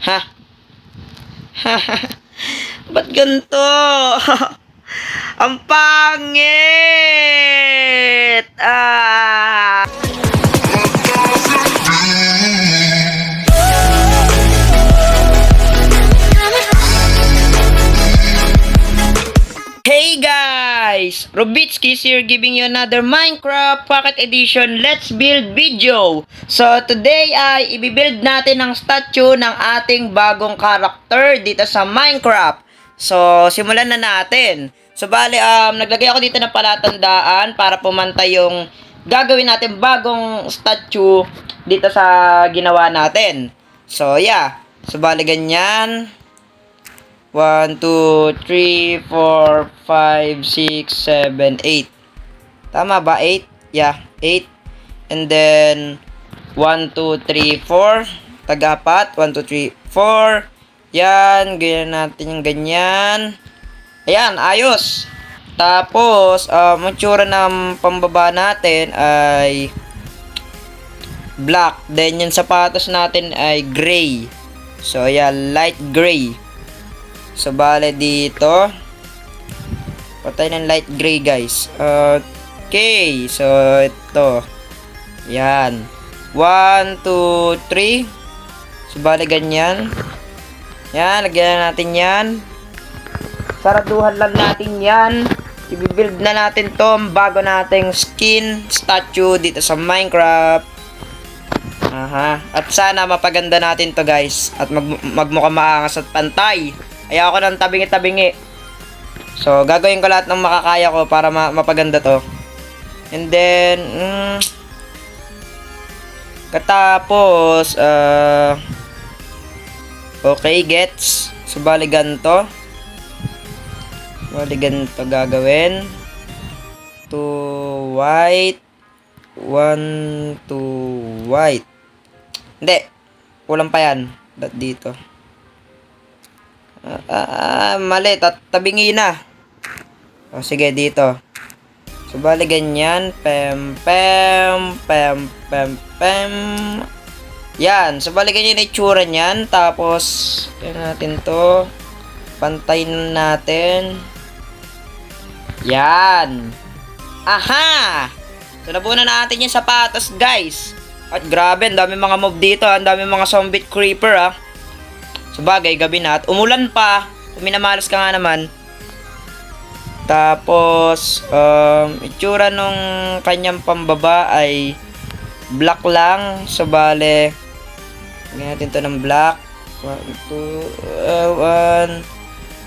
Ha? Ba't ganito? Ang pangit! Hey guys! Robitskis here giving you another Minecraft Pocket Edition Let's Build video. So today ay ibibuild natin ang statue ng ating bagong character dito sa Minecraft. So simulan na natin. So bali naglagay ako dito ng palatandaan para pumantay yung gagawin natin bagong statue dito sa ginawa natin. So yeah. So bali ganyan. 1, 2, 3, 4, 5, 6, 7, 8. Tama ba? 8? Yeah, 8. And then, 1, 2, 3, 4. Tag-apat. 1, 2, 3, 4. Yan. Ganyan natin yung ganyan. Ayan, ayos. Tapos, ang tsura ng pambaba natin ay black. Then, yung sapatos natin ay gray. So, ayan, light gray. So, bale dito. Patay ng light gray, guys. Okay. So, ito. Yan. 1, 2, 3. So, bale ganyan. Yan. Lagyan natin yan. Saraduhan lang natin yan. I-build na natin to bago nating skin statue dito sa Minecraft. At sana mapaganda natin to, guys. At magmukhang maangas at pantay. Ayaw ko ng tabingi-tabingi. So, gagawin ko lahat ng makakaya ko para mapaganda to. And then, katapos, okay, gets. So, bali ganito. Bali ganito gagawin. 2 white. 1, 2 white. Hindi. Kulang pa yan. Ba't dito? Mali, tabingi na. O, sige, dito. So, bali ganyan. Pem. Yan. So, bali ganyan yung itsura niyan. Tapos, yan natin to. Pantayin natin. Yan. Aha! So, nabunan natin yung sapatos, guys. At grabe, ang dami mga mob dito. Ang dami mga zombie creeper, So, bagay, gabi na. At umulan pa. Minamalas ka nga naman. Tapos, itsura nung kanyang pambaba ay black lang. So, bale, lagyan natin to ng black. 1,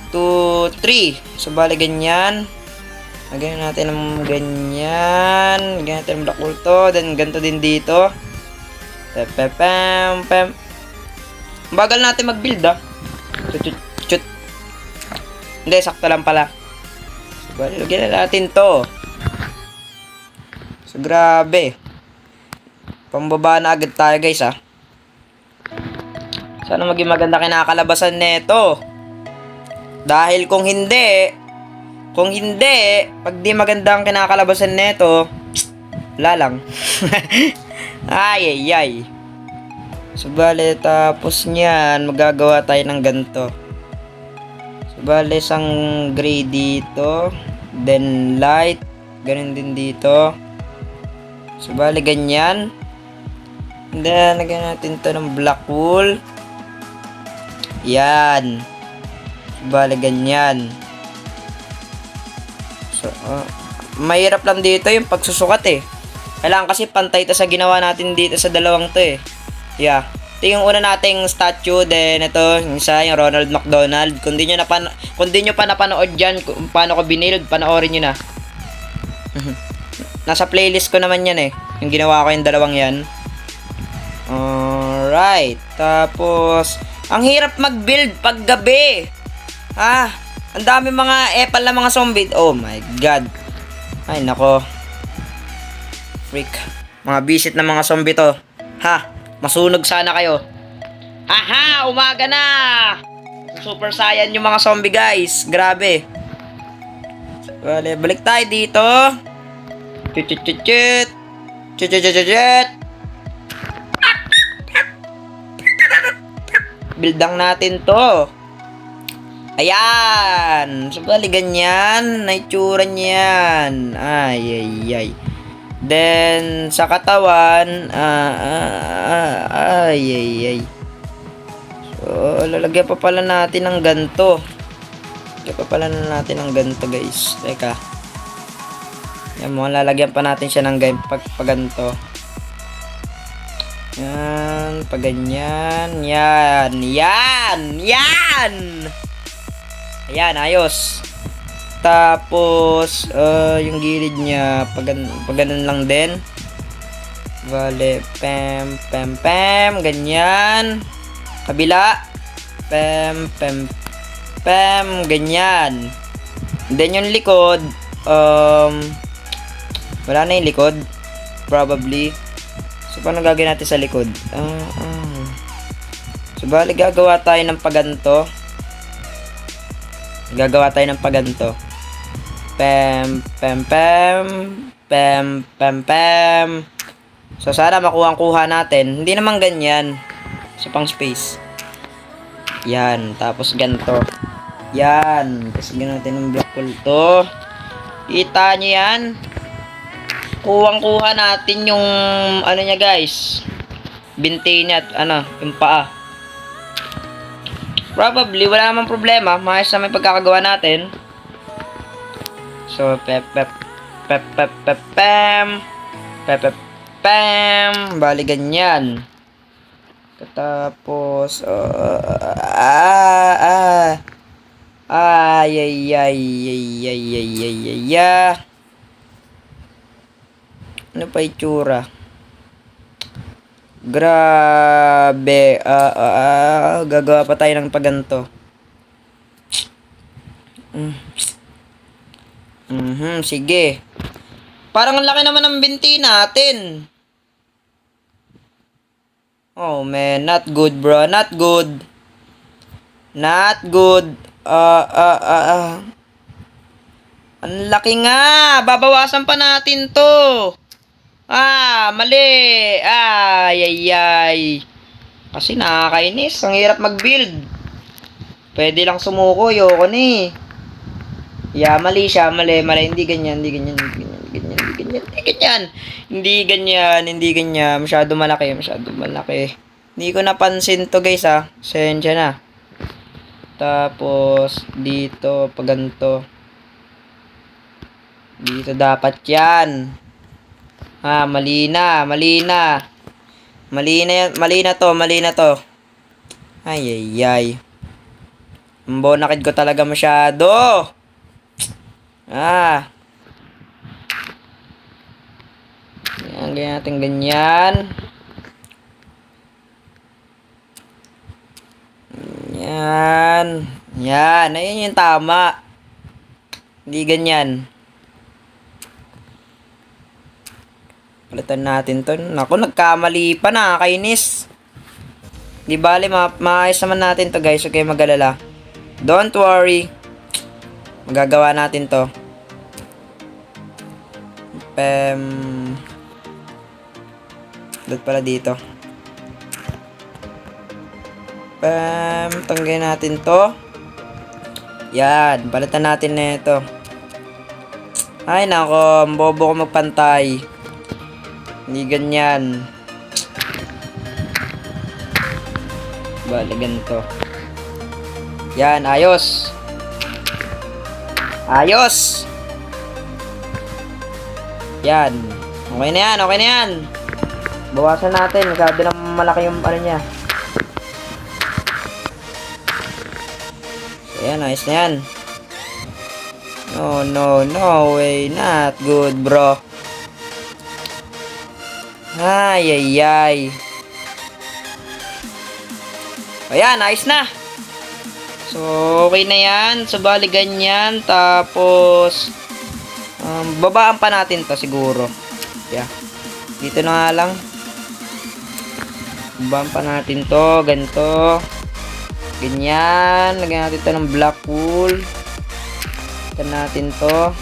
2, 3. So, bale, ganyan. Lagyan natin ng ganyan. Lagyan natin ng black wool to. Then, ganito din dito. Pem. Bagal natin mag-build, Chut. Hindi, sakto lang pala. So, bali, lagyan na natin to. So, grabe. Pambaba na agad tayo, guys, Sana maging maganda kinakalabasan neto. Dahil kung hindi, pag di maganda ang kinakalabasan neto, wala lang. Ay. So, bale, tapos niyan, magagawa tayo ng ganito. So, bale, isang gray dito. Then, light. Ganun din dito. So, bale, ganyan. And then, lagyan natin to ng black wool. Yan. So, bale, ganyan. So, mahirap lang dito yung pagsusukat, Kailangan kasi pantay to sa ginawa natin dito sa dalawang to, Yeah. Ito yung una nating statue. Then ito, yung isa, yung Ronald McDonald. Kung di nyo pa napanood dyan kung paano ko binild, panoorin nyo na. Nasa playlist ko naman yan, yung ginawa ko yung dalawang yan. Alright. Tapos, ang hirap mag-build pag gabi. Ang dami mga epal na mga zombie. Oh my god. Ay, nako. Freak. Mga bisit na mga zombie to. Masunog sana kayo. Haha! Umaga na! Super Saiyan yung mga zombie, guys. Grabe. Bale, balik tayo dito. Chut. Buildang natin to. Ayan. So, bali ganyan. Na itsura niyan. Ay, ay, ay. Then, sa katawan, ay, ay, ay. So, lalagyan pa pala natin ng ganto. Lalagyan pa pala natin ng ganto, guys. Teka. Yan mo, lalagyan pa natin siya ng pagganto. Yan, pag ganyan. Yan, yan, yan! Ayan, ayos. Tapos, yung gilid niya, pag ganun lang din. Vale, pem, pem, pem, ganyan. Kabila. Pem, pem, pem, ganyan. Then yung likod, wala na yung likod. Probably. So, paano gagawin natin sa likod? So, bali, gagawa tayo ng paganto. Gagawa tayo ng paganto. Pem, pem, pem. Pem, pem, pem. So, sana makuha natin. Hindi naman ganyan. So, pang space. Yan. Tapos, ganto. Yan. Tapos, gano'n natin ng black wool to. Kita nyo yan? Kuwang-kuha natin yung, ano niya, guys. Binti niya at, yung paa. Probably, wala namang problema. Maayos na may pagkakagawa natin. So, pep, pep, pep, pep, pep, pem. Pep, pep, pem. Bali, ganyan. Tapos, ay, ay, ay, ay, ay, ay, ay, ay, ay. Ano pa itsura? Grabe. Gagawa pa tayo ng paganto. Sige. Parang ang laki naman ng binti natin. Oh man, not good bro, not good. Not good. Ang laki nga. Babawasan pa natin to. Mali. Ay, ay, ay. Kasi nakakainis. Ang hirap mag-build. Pwede lang sumuko. Yoko ni. Yeah, mali siya. Mali. Hindi ganyan. Hindi ganyan. Hindi ganyan. Hindi ganyan. Hindi ganyan. Hindi ganyan. Hindi ganyan. Masyado malaki. Masyado malaki. Hindi ko napansin to guys ha. Sensya na. Tapos, dito. Pag ganito. Dito dapat yan. Mali na. Mali na. Mali na, mali na to. Mali na to. Ay, ay, ay. Ang bonakid ko talaga masyado. Yan, ganyan natin ganyan. Yan. Yan. Ayun yung tama. Hindi ganyan. Palitan natin to. Naku, nagkamali pa, nakakainis. Di bale, maayos naman natin to guys. Okay, mag-alala. Don't worry. Magagawa natin to. Dot pala dito. Tanggalin natin to. Yan, palitan natin na ito. Ay, nako, ang bobo ko magpantay. Hindi ganyan. Bali, ganito. Yan, ayos. Ayos. Yan. Okay na yan, okay na yan. Bawasan natin, masyado na malaki yung ano niya. So, yan, ayos na yan. No, no, no way. Not good, bro. Ay, ay, ay. Ayan, ayos na. So, okay na yan. So, bali ganyan. Tapos, babaan pa natin to siguro. Yeah. Dito na nga lang. Babaan pa natin to. Ganito. Ganyan. Lagyan natin to ng black wool. Ito natin to.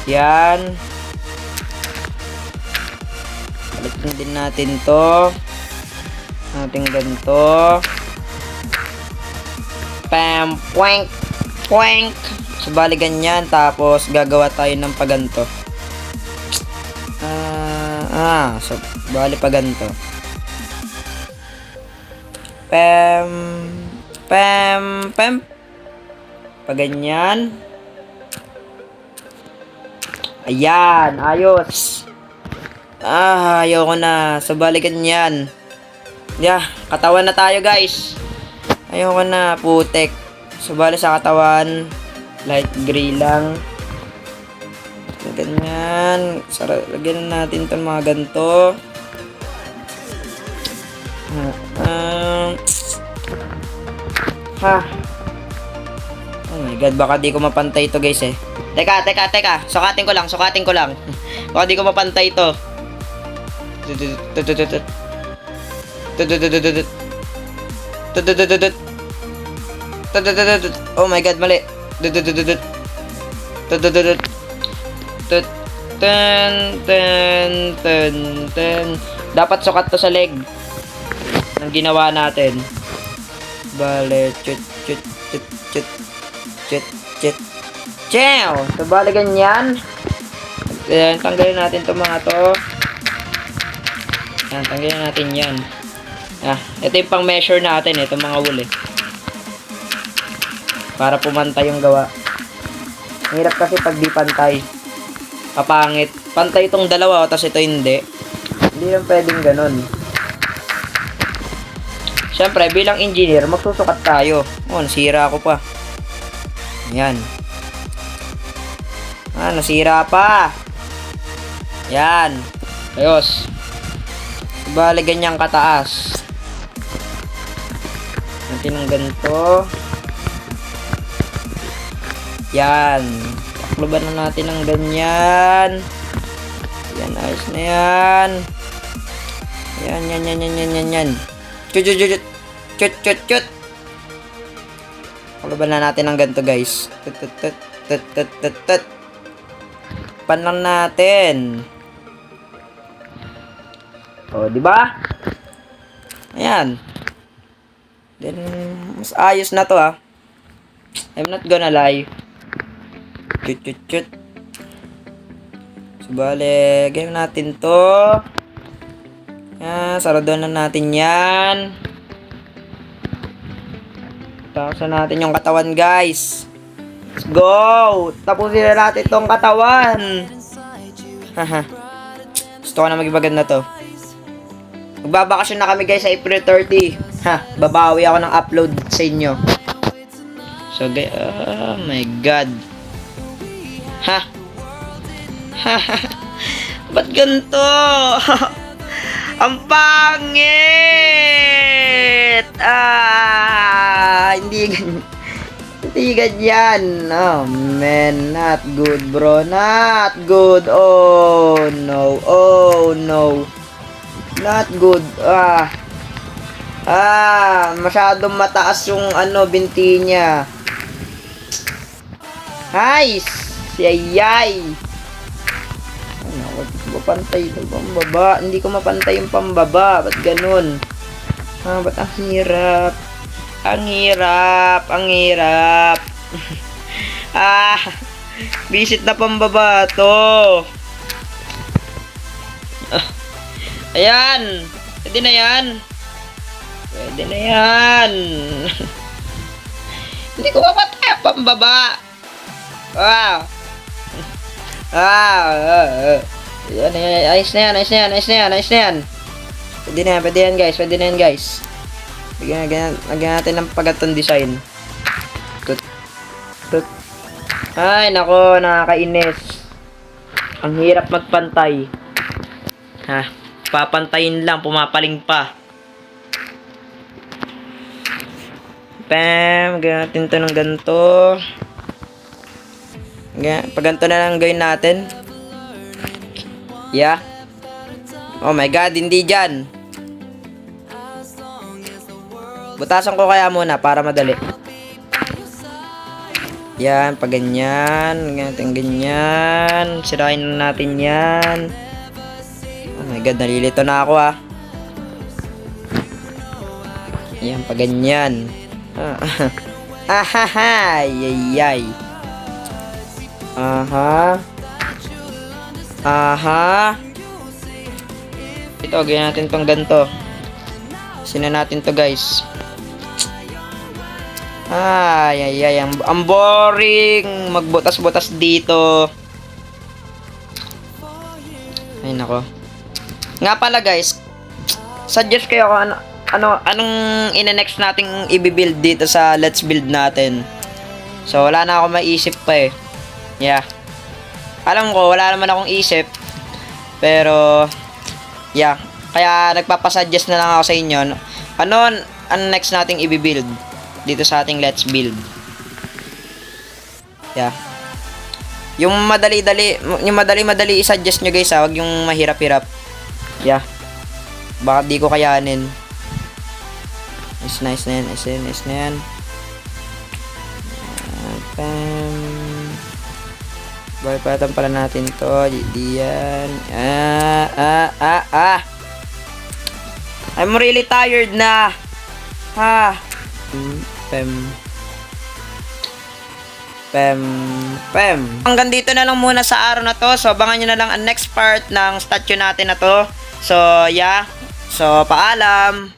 Yan. Palitin din natin to. Natin ganito. Pam, poink, poink. So, bali ganyan. Tapos, gagawa tayo ng paganto. So, bali paganto. Pam, pam, pam. Paganyan. Ayan, ayos. Ayoko na. So, bali ganyan. Yeah, katawan na tayo, guys. Ayoko na, putek. So, bali sa katawan, light gray lang. Ganyan. Lagyan natin itong mga ganito. Oh my god, baka di ko mapantay ito, guys, eh. Teka. Sukatin ko lang. Baka di ko mapantay ito. Oh my god, mali. Dapat sukat to sa leg. Ang ginawa natin. Bale, chut. Ciao! So, bale ganyan. Then, tanggalin natin itong mga to. Yan, tanggalin natin yan. Ito yung pang measure natin, itong mga wool, eh. Para pumantay yung gawa. Hirap kasi pag di pantay. Kapangit. Pantay itong dalawa, tapos ito hindi. Hindi lang pwedeng ganun. Siyempre, bilang engineer, magsusukat tayo. Nasira ako pa. Yan. Nasira pa. Yan. Ayos. Bale, ganyang kataas. Natin ng ganito. Yan. Pakluban na natin ng ganyan. Yan, ayos na yan. Yan. Chut. Pakluban na natin ng ganito, guys. Pan lang natin. Di ba? Ayan. Then, mas ayos na to, ha. I'm not gonna lie. Chut. So, bale, ganyan natin to. Yan, saraduan na natin yan. Tapusin natin yung katawan, guys. Let's go! Tapusin na natin itong katawan. Gusto ko na mag-ibagad na to. Magbabakasyon na kami, guys, sa April 30. Babawi ako ng upload sa inyo. So, guys, oh my god. Ba't ganito? Ang pangit! Hindi ganyan. Oh, man. Not good, bro. Not good. Oh, no. Not good. Masyadong mataas yung binti niya. Nice! Siyay! Mapantay ito pambaba. Hindi ko mapantay yung pambaba. Ba't ganun? Ba't ang hirap? Ang hirap. Visit na pambaba to. Ayan. Pwede na yan. Hindi ko mapantay ang pambaba. Yan, ayos na yan. Pwede na yan, guys. Lagyan natin ng pagatong design. Ay, nako, nakakainis. Ang hirap magpantay. Papantayin lang, pumapaling pa. Lagyan natin ito ng ganito. Pag ganito na lang gawin natin. Yeah. Oh my god, hindi dyan. Butasan ko kaya muna para madali. Yan, pag ganyan. Ganyan. Sirain na natin yan. Oh my god, nalilito na ako, Yan, pag ganyan. Ahaha, yay. Aha. Aha. Ito, gawin natin tong ganito. Sino natin to, guys? Ay. Ang boring. Magbutas-butas dito. Ay, nako. Nga pala, guys. Suggest kayo kung anong ina-next nating i-build dito sa Let's Build natin. So, wala na ako maisip pa eh. Yeah. Alam ko, wala naman akong isip. Pero, yeah. Kaya, nagpapasuggest na lang ako sa inyo. Ano next nating i-build dito sa ating Let's Build. Yeah. Yung madali-dali i-suggest nyo guys ha. Huwag yung mahirap-hirap. Yeah. Baka di ko kayanin. Nice na yan. Balipatan pala natin to. Diyan. I'm really tired na. Pem. Hanggang dito na lang muna sa araw na to. So, abangan nyo na lang ang next part ng statue natin na to. So, yeah. So, paalam.